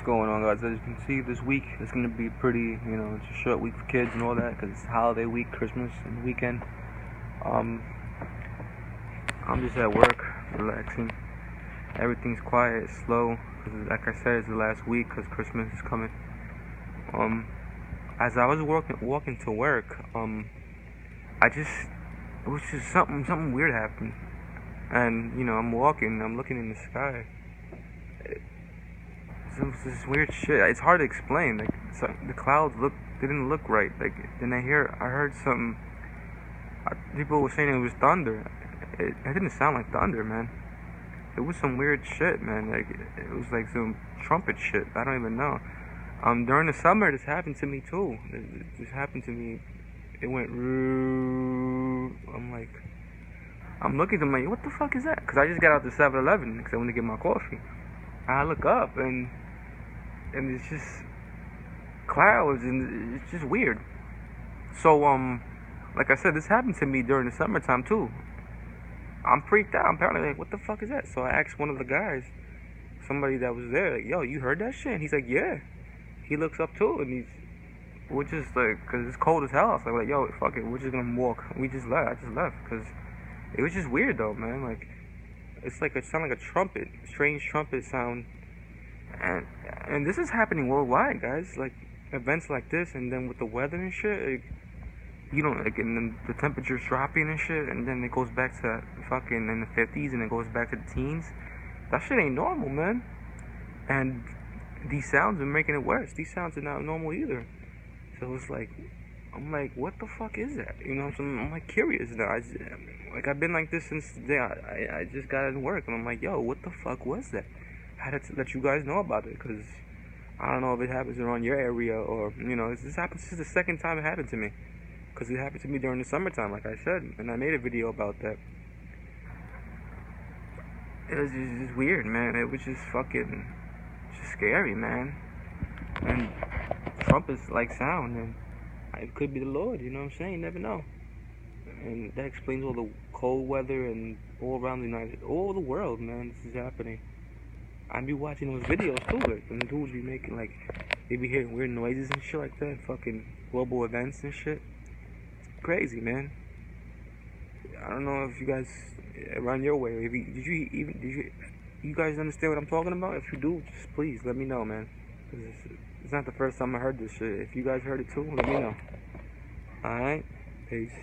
What's going on, guys? As you can see, this week is going to be pretty, it's a short week for kids and all that because it's holiday week, Christmas, and the weekend. I'm just at work, relaxing. Everything's quiet, slow, because like I said, it's the last week because Christmas is coming. As I was walking to work, it was just something weird happened. And, I'm walking, I'm looking in the sky. It's this weird shit. It's hard to explain. Like, the clouds didn't look right. Like, then I heard something. People were saying it was thunder. It didn't sound like thunder, man. It was some weird shit, man. Like, it was like some trumpet shit. I don't even know. During the summer, this happened to me too. This happened to me. It went. I'm looking at my. What the fuck is that? Because I just got out the 7-Eleven because I went to get my coffee. I look up and it's just clouds and it's just weird. So like I said, this happened to me during the summertime too. I'm freaked out. I'm apparently like, what the fuck is that? So I asked one of the guys, somebody that was there, like, yo, you heard that shit? And he's like, yeah. He looks up too, and we're just like, cause it's cold as hell. So I'm like, yo, fuck it, we're just gonna walk. We just left. I just left, cause it was just weird though, man. Like, it's like it sounded like a trumpet, strange trumpet sound, and this is happening worldwide, guys. Like, events like this, and then with the weather and shit, like, and then the temperature's dropping and shit, and then it goes back to fucking in the 50s, and it goes back to the teens. That shit ain't normal, man. And these sounds are making it worse. These sounds are not normal either. So it's like, I'm like, what the fuck is that? So I'm like curious now. I've been like this since the day I just got in work, and I'm like, yo, what the fuck was that? I had to let you guys know about it, because I don't know if it happens around your area, or, this happens. This is the second time it happened to me, because it happened to me during the summertime, like I said, and I made a video about that. It was just weird, man. It was just scary, man. And trumpets like sound, and it could be the Lord, you know what I'm saying? You never know. And that explains all the cold weather and all around all the world, man. This is happening. I be watching those videos too, like, and dudes be making, like, they be hearing weird noises and shit like that, fucking global events and shit. It's crazy, man. I don't know if you guys around your way, did you guys understand what I'm talking about? If you do, just please let me know, man. 'Cause it's not the first time I heard this shit. If you guys heard it too, let me know. Alright? Peace.